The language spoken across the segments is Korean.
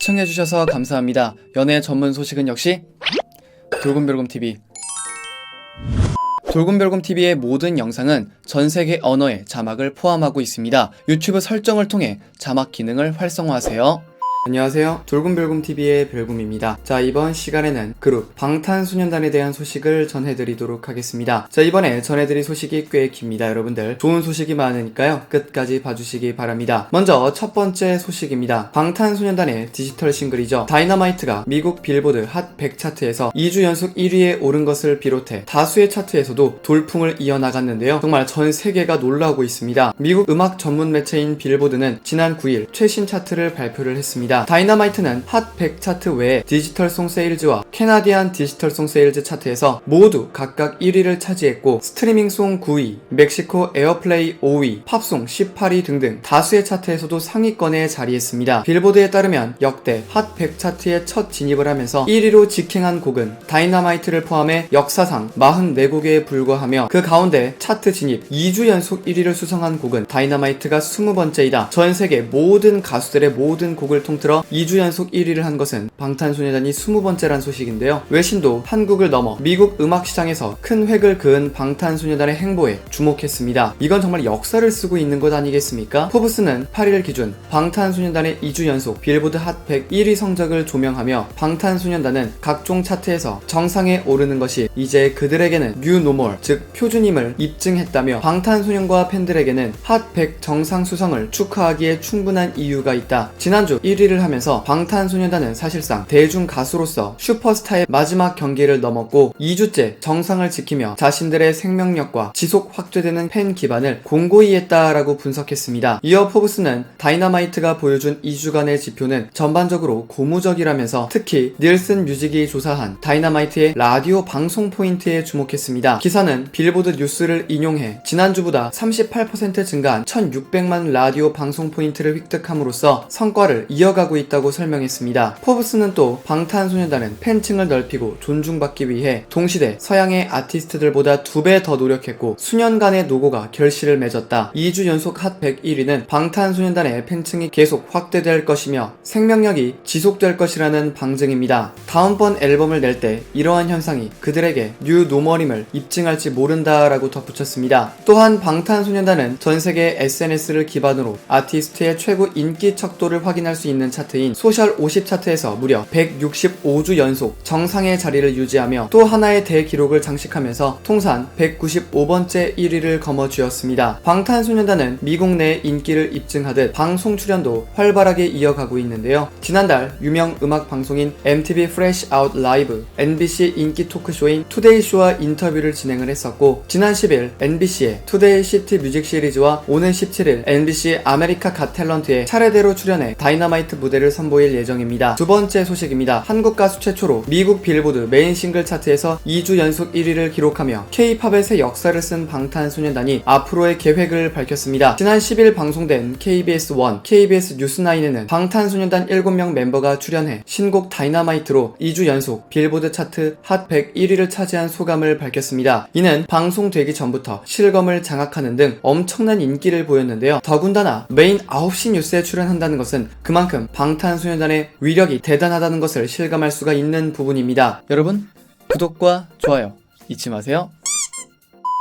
시청해주셔서 감사합니다. 연애 전문 소식은 역시 돌곰별곰TV. 돌곰별곰TV의 모든 영상은 전세계 언어의 자막을 포함하고 있습니다. 유튜브 설정을 통해 자막 기능을 활성화하세요. 안녕하세요. 돌곰별곰TV의 별곰입니다. 자, 이번 시간에는 그룹 방탄소년단에 대한 소식을 전해드리도록 하겠습니다. 자, 이번에 전해드릴 소식이 꽤 깁니다. 여러분들 좋은 소식이 많으니까요, 끝까지 봐주시기 바랍니다. 먼저 첫 번째 소식입니다. 방탄소년단의 디지털 싱글이죠, 다이너마이트가 미국 빌보드 핫 100 차트에서 2주 연속 1위에 오른 것을 비롯해 다수의 차트에서도 돌풍을 이어나갔는데요, 정말 전 세계가 놀라고 있습니다. 미국 음악 전문 매체인 빌보드는 지난 9일 최신 차트를 발표를 했습니다. 다이너마이트는 핫 100 차트 외에 디지털송 세일즈와 캐나디안 디지털송 세일즈 차트에서 모두 각각 1위를 차지했고, 스트리밍송 9위, 멕시코 에어플레이 5위, 팝송 18위 등등 다수의 차트에서도 상위권에 자리했습니다. 빌보드에 따르면 역대 핫 100 차트에 첫 진입을 하면서 1위로 직행한 곡은 다이너마이트를 포함해 역사상 44곡에 불과하며, 그 가운데 차트 진입 2주 연속 1위를 수성한 곡은 다이너마이트가 20번째이다. 전 세계 모든 가수들의 모든 곡을 통틀어 2주 연속 1위를 한 것은 방탄소년단이 20번째란 소식인데요, 외신도 한국을 넘어 미국 음악 시장에서 큰 획을 그은 방탄소년단의 행보에 주목했습니다. 이건 정말 역사를 쓰고 있는 것 아니겠습니까? 포브스는 8일 기준 방탄소년단의 2주 연속 빌보드 핫 100 1위 성적을 조명하며, 방탄소년단은 각종 차트에서 정상에 오르는 것이 이제 그들에게는 뉴 노멀, 즉 표준임을 입증했다며, 방탄소년과 팬들에게는 핫 100 정상 수성을 축하하기에 충분한 이유가 있다. 지난주 1위를 하면서 방탄소년단은 사실상 대중 가수로서 슈퍼스타의 마지막 경기를 넘었고 2주째 정상을 지키며 자신들의 생명력과 지속 확대되는 팬 기반을 공고히 했다라고 분석했습니다. 이어 포브스는 다이너마이트가 보여준 2주간의 지표는 전반적으로 고무적이라면서 특히 닐슨 뮤직이 조사한 다이너마이트의 라디오 방송 포인트에 주목했습니다. 기사는 빌보드 뉴스를 인용해 지난주보다 38% 증가한 1600만 라디오 방송 포인트를 획득함으로써 성과를 이어가고 있다고 설명했습니다. 포브스는 또 방탄소년단은 팬층을 넓히고 존중받기 위해 동시대 서양의 아티스트들보다 2배 더 노력했고 수년간의 노고가 결실을 맺었다. 2주 연속 핫 100 1위는 방탄소년단의 팬층이 계속 확대될 것이며 생명력이 지속될 것이라는 방증입니다. 다음번 앨범을 낼 때 이러한 현상이 그들에게 뉴 노멀임을 입증할지 모른다라고 덧붙였습니다. 또한 방탄소년단은 전세계 SNS를 기반으로 아티스트의 최고 인기 척도를 확인할 수 있는 차트인 소셜 50 차트에서 무려 165주 연속 정상의 자리를 유지하며 또 하나의 대기록을 장식하면서 통산 195번째 1위를 거머쥐었습니다. 방탄소년단은 미국 내 인기를 입증하듯 방송 출연도 활발하게 이어가고 있는데요, 지난달 유명 음악 방송인 MTV Fresh Out Live, NBC 인기 토크쇼인 투데이쇼와 인터뷰를 진행을 했었고, 지난 10일 NBC의 투데이 시티 뮤직 시리즈와 오는 17일 NBC 아메리카 갓 탤런트에 차례대로 출연해 다이너마이트 무대를 선보일 예정입니다. 두 번째 소식입니다. 한국 가수 최초로 미국 빌보드 메인 싱글 차트에서 2주 연속 1위를 기록하며 K-팝의 새 역사를 쓴 방탄소년단이 앞으로의 계획을 밝혔습니다. 지난 10일 방송된 KBS 1, KBS 뉴스9에는 방탄소년단 7명 멤버가 출연해 신곡 다이너마이트로 2주 연속 빌보드 차트 핫 100 1위를 차지한 소감을 밝혔습니다. 이는 방송되기 전부터 실검을 장악하는 등 엄청난 인기를 보였는데요, 더군다나 메인 9시 뉴스에 출연한다는 것은 그만큼 방탄소년단의 위력이 대단하다는 것을 실감할 수가 있는 부분입니다. 여러분, 구독과 좋아요 잊지 마세요.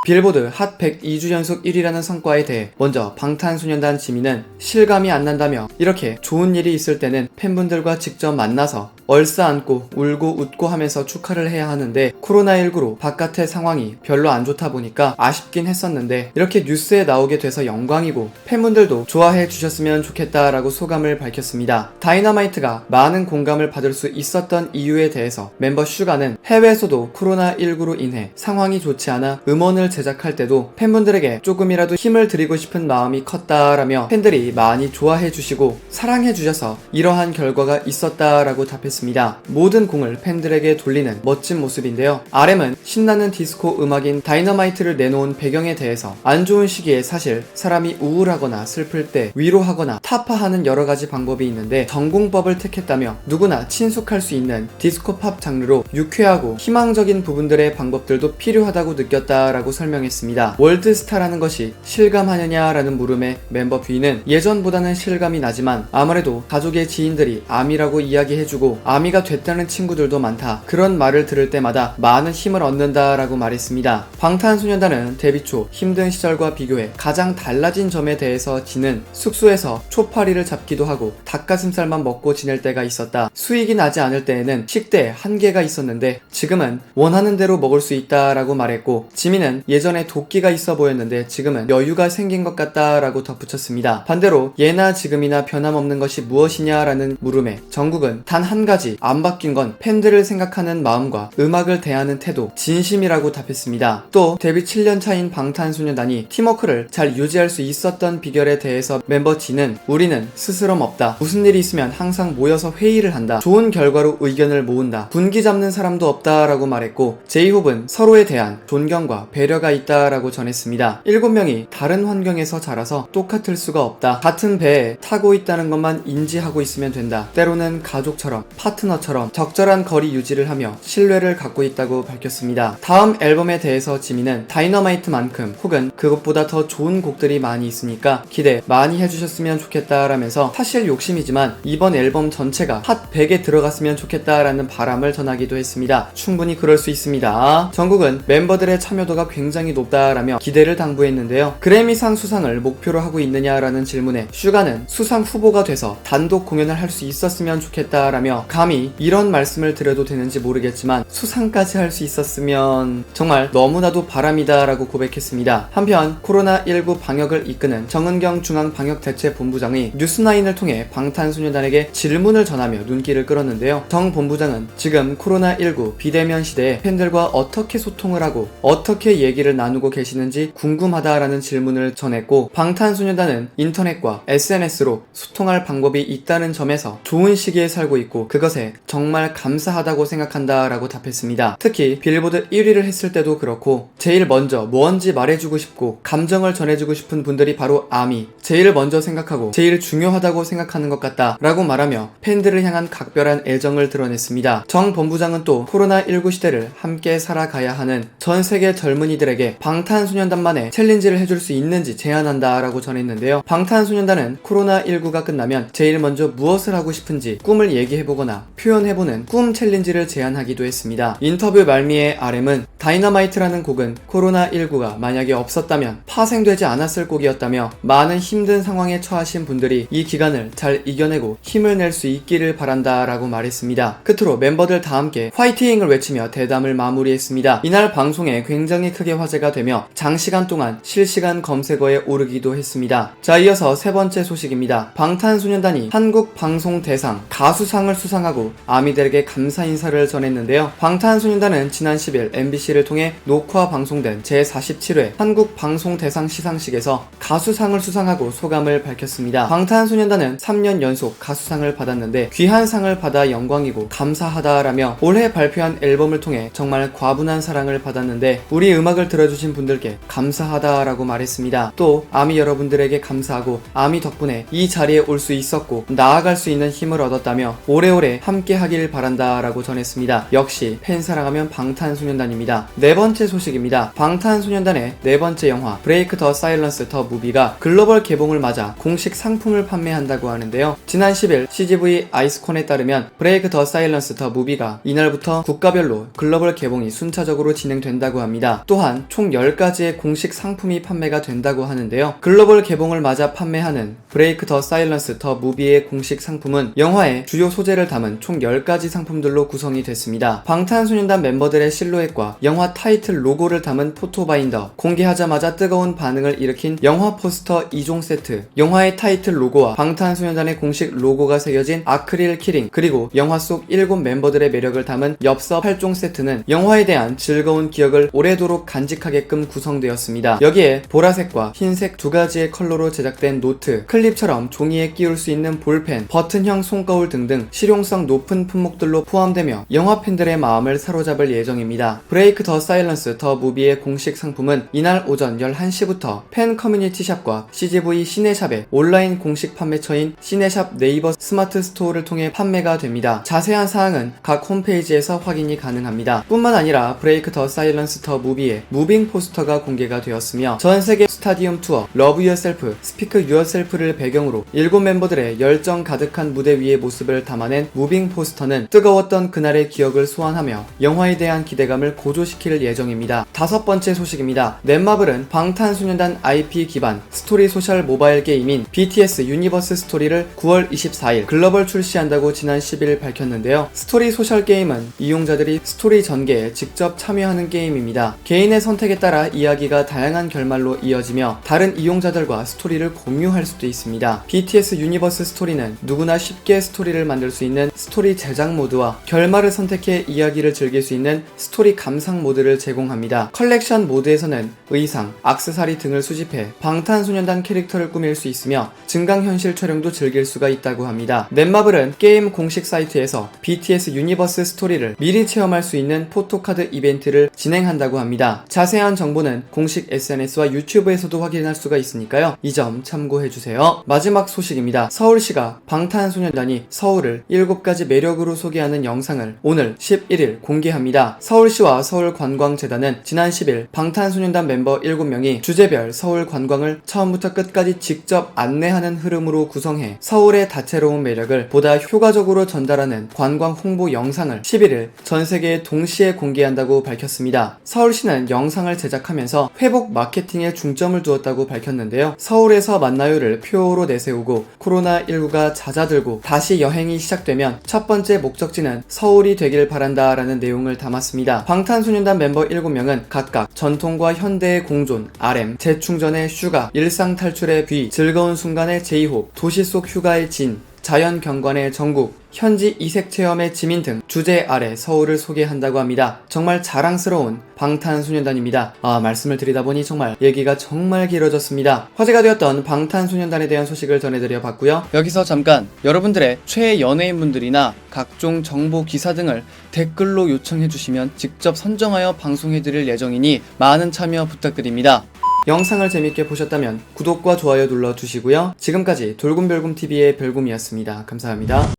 빌보드 핫 100 2주 연속 1위라는 성과에 대해 먼저 방탄소년단 지민은 실감이 안 난다며, 이렇게 좋은 일이 있을 때는 팬분들과 직접 만나서 얼싸안고 울고 웃고 하면서 축하를 해야 하는데 코로나19로 바깥의 상황이 별로 안 좋다 보니까 아쉽긴 했었는데 이렇게 뉴스에 나오게 돼서 영광이고 팬분들도 좋아해 주셨으면 좋겠다라고 소감을 밝혔습니다. 다이너마이트가 많은 공감을 받을 수 있었던 이유에 대해서 멤버 슈가는 해외에서도 코로나19로 인해 상황이 좋지 않아 음원을 제작할 때도 팬분들에게 조금이라도 힘을 드리고 싶은 마음이 컸다라며, 팬들이 많이 좋아해 주시고 사랑해 주셔서 이러한 결과가 있었다라고 답했습니다. 모든 공을 팬들에게 돌리는 멋진 모습인데요, RM은 신나는 디스코 음악인 다이너마이트를 내놓은 배경에 대해서 안 좋은 시기에 사실 사람이 우울하거나 슬플 때 위로하거나 타파하는 여러가지 방법이 있는데 전공법을 택했다며, 누구나 친숙할 수 있는 디스코 팝 장르로 유쾌하고 희망적인 부분들의 방법들도 필요하다고 느꼈다라고 설명했습니다. 월드스타라는 것이 실감하느냐라는 물음에 멤버 V는 예전보다는 실감이 나지만 아무래도 가족의 지인들이 아미라고 이야기해주고 아미가 됐다는 친구들도 많다. 그런 말을 들을 때마다 많은 힘을 얻는다 라고 말했습니다. 방탄소년단은 데뷔 초 힘든 시절과 비교해 가장 달라진 점에 대해서 지는 숙소에서 초파리를 잡기도 하고 닭가슴살만 먹고 지낼 때가 있었다. 수익이 나지 않을 때에는 식대에 한계가 있었는데 지금은 원하는 대로 먹을 수 있다 라고 말했고, 지민은 예전에 도끼가 있어 보였는데 지금은 여유가 생긴 것 같다 라고 덧붙였습니다. 반대로 예나 지금이나 변함없는 것이 무엇이냐 라는 물음에 정국은 단 한 가지 안 바뀐 건 팬들을 생각하는 마음과 음악을 대하는 태도, 진심이라고 답했습니다. 또 데뷔 7년 차인 방탄소년단이 팀워크를 잘 유지할 수 있었던 비결에 대해서 멤버 G는 우리는 스스럼 없다. 무슨 일이 있으면 항상 모여서 회의를 한다. 좋은 결과로 의견을 모은다. 분기 잡는 사람도 없다 라고 말했고, 제이홉은 서로에 대한 존경과 배려가 있다 라고 전했습니다. 7명이 다른 환경에서 자라서 똑같을 수가 없다. 같은 배에 타고 있다는 것만 인지하고 있으면 된다. 때로는 가족처럼 파트너처럼 적절한 거리 유지를 하며 신뢰를 갖고 있다고 밝혔습니다. 다음 앨범에 대해서 지민은 다이너마이트만큼 혹은 그것보다 더 좋은 곡들이 많이 있으니까 기대 많이 해주셨으면 좋겠다라면서 사실 욕심이지만 이번 앨범 전체가 핫 100에 들어갔으면 좋겠다라는 바람을 전하기도 했습니다. 충분히 그럴 수 있습니다. 정국은 멤버들의 참여도가 굉장히 높다라며 기대를 당부했는데요. 그래미상 수상을 목표로 하고 있느냐라는 질문에 슈가는 수상 후보가 돼서 단독 공연을 할 수 있었으면 좋겠다라며 감히 이런 말씀을 드려도 되는지 모르겠지만 수상까지 할 수 있었으면 정말 너무나도 바람이다라고 고백했습니다. 한편 코로나19 방역을 이끄는 정은경 중앙방역대책본부장이 뉴스나인을 통해 방탄소년단에게 질문을 전하며 눈길을 끌었는데요. 정 본부장은 지금 코로나19 비대면 시대에 팬들과 어떻게 소통을 하고 어떻게 얘기를 나누고 계시는지 궁금하다라는 질문을 전했고, 방탄소년단은 인터넷과 SNS로 소통할 방법이 있다는 점에서 좋은 시기에 살고 있고 그것에 정말 감사하다고 생각한다라고 답했습니다. 특히 빌보드 1위를 했을 때도 그렇고 제일 먼저 뭔지 말해주고 싶고 감정을 전해주고 싶은 분들이 바로 아미, 제일 먼저 생각하고 제일 중요하다고 생각하는 것 같다 라고 말하며 팬들을 향한 각별한 애정을 드러냈습니다. 정 본부장은 또 코로나19 시대를 함께 살아가야 하는 전 세계 젊은이들에게 방탄소년단만의 챌린지를 해줄 수 있는지 제안한다 라고 전했는데요. 방탄소년단은 코로나19가 끝나면 제일 먼저 무엇을 하고 싶은지 꿈을 얘기해보거나 표현해보는 꿈 챌린지를 제안하기도 했습니다. 인터뷰 말미에 RM은 다이너마이트라는 곡은 코로나19가 만약에 없었다면 파생되지 않았을 곡이었다며 많은 힘든 상황에 처하신 분들이 이 기간을 잘 이겨내고 힘을 낼 수 있기를 바란다 라고 말했습니다. 끝으로 멤버들 다 함께 화이팅을 외치며 대담을 마무리했습니다. 이날 방송에 굉장히 크게 화제가 되며 장시간 동안 실시간 검색어에 오르기도 했습니다. 자, 이어서 세 번째 소식입니다. 방탄소년단이 한국방송대상 가수상을 수상하고 아미들에게 감사 인사를 전했는데요. 방탄소년단은 지난 10일 MBC를 통해 녹화 방송된 제47회 한국방송대상 시상식에서 가수상을 수상하고 소감을 밝혔습니다. 방탄소년단은 3년 연속 가수상을 받았는데 귀한 상을 받아 영광이고 감사하다라며 올해 발표한 앨범을 통해 정말 과분한 사랑을 받았는데 우리 음악을 들어주신 분들께 감사하다라고 말했습니다. 또 아미 여러분들에게 감사하고 아미 덕분에 이 자리에 올 수 있었고 나아갈 수 있는 힘을 얻었다며 오래오래 함께 하길 바란다라고 전했습니다. 역시 팬 사랑하면 방탄소년단입니다. 네 번째 소식입니다. 방탄소년단의 네 번째 영화 브레이크 더 사일런스 더 무비가 글로벌 개봉을 맞아 공식 상품을 판매한다고 하는데요. 지난 10일 CGV 아이스콘에 따르면 브레이크 더 사일런스 더 무비가 이날부터 국가별로 글로벌 개봉이 순차적으로 진행된다고 합니다. 또한 총 10가지의 공식 상품이 판매가 된다고 하는데요. 글로벌 개봉을 맞아 판매하는 브레이크 더 사일런스 더 무비의 공식 상품은 영화의 주요 소재를 담은 총 10가지 상품들로 구성이 됐습니다. 방탄소년단 멤버들의 실루엣과 영화 타이틀 로고를 담은 포토바인더, 공개하자마자 뜨거운 반응을 일으킨 영화 포스터 2종 세트, 영화의 타이틀 로고와 방탄소년단의 공식 로고가 새겨진 아크릴 키링, 그리고 영화 속 7 멤버들의 매력을 담은 엽서 8종 세트는 영화에 대한 즐거운 기억을 오래도록 간직하게끔 구성되었습니다. 여기에 보라색과 흰색 두 가지의 컬러로 제작된 노트, 클립처럼 종이에 끼울 수 있는 볼펜, 버튼형 손거울 등등 실용성 높은 품목들로 포함되며 영화 팬들의 마음을 사로잡을 예정입니다. 브레이크 더 사일런스 더 무비의 공식 상품은 이날 오전 11시부터 팬 커뮤니티 샵과 CGV 시네샵의 온라인 공식 판매처인 시네샵 네이버 스마트 스토어를 통해 판매가 됩니다. 자세한 사항은 각 홈페이지에서 확인이 가능합니다. 뿐만 아니라 브레이크 더 사일런스 더 무비의 무빙 포스터가 공개가 되었으며 전세계 스타디움 투어 러브 유어셀프, 스피크 유어셀프를 배경으로 7멤버들의 열정 가득한 무대 위의 모습을 담아낸 무빙 포스터는 뜨거웠던 그날의 기억을 소환하며 영화에 대한 기대감을 고조시킬 예정입니다. 5번째 소식입니다. 넷마블은 방탄소년단 IP 기반 스토리 소셜 모바일 게임인 BTS 유니버스 스토리를 9월 24일 글로벌 출시한다고 지난 10일 밝혔는데요. 스토리 소셜 게임은 이용자들이 스토리 전개에 직접 참여하는 게임입니다. 개인의 선택에 따라 이야기가 다양한 결말로 이어지며 다른 이용자들과 스토리를 공유할 수도 있습니다. BTS 유니버스 스토리는 누구나 쉽게 스토리를 만들 수 있는 스토리 제작 모드와 결말을 선택해 이야기를 즐길 수 있는 스토리 감상 모드를 제공합니다. 컬렉션 모드에서는 의상, 액세서리 등을 수집해 방탄소년단 캐릭터를 꾸밀 수 있으며 증강현실 촬영도 즐길 수가 있다고 합니다. 넷마블은 게임 공식 사이트에서 BTS 유니버스 스토리를 미리 체험할 수 있는 포토카드 이벤트를 진행한다고 합니다. 자세한 정보는 공식 SNS와 유튜브에서도 확인할 수가 있으니까요. 이 점 참고해주세요. 마지막 소식입니다. 서울시가 방탄소년단이 서울을 7가지 매력으로 소개하는 영상을 오늘 11일 공개합니다. 서울시와 서울관광재단은 지난 10일 방탄소년단 멤버 7명이 주제별 서울 관광을 처음부터 끝까지 직접 안내하는 흐름으로 구성해 서울의 다채로운 매력을 보다 효과적으로 전달하는 관광 홍보 영상을 11일 전 세계에 동시에 공개한다고 밝혔습니다. 서울시는 영상을 제작하면서 회복 마케팅에 중점을 두었다고 밝혔는데요. 서울에서 만나요를 표어로 내세우고 코로나19가 잦아들고 다시 여행이 시작되면 첫 번째 목적지는 서울이 되길 바란다 라는 내용을 담았습니다. 방탄소년단 멤버 7명은 각각 전통과 현대의 공존, RM, 재충전의 슈가, 일상 탈출의 뷔, 즐거운 순간의 제이홉, 도시 속 휴가의 진, 자연 경관의 정국, 현지 이색 체험의 지민 등 주제 아래 서울을 소개한다고 합니다. 정말 자랑스러운 방탄소년단입니다. 말씀을 드리다 보니 정말 얘기가 정말 길어졌습니다. 화제가 되었던 방탄소년단에 대한 소식을 전해드려 봤고요. 여기서 잠깐 여러분들의 최애 연예인분들이나 각종 정보 기사 등을 댓글로 요청해주시면 직접 선정하여 방송해드릴 예정이니 많은 참여 부탁드립니다. 영상을 재밌게 보셨다면 구독과 좋아요 눌러주시고요. 지금까지 돌곰별곰TV의 별곰이었습니다. 감사합니다.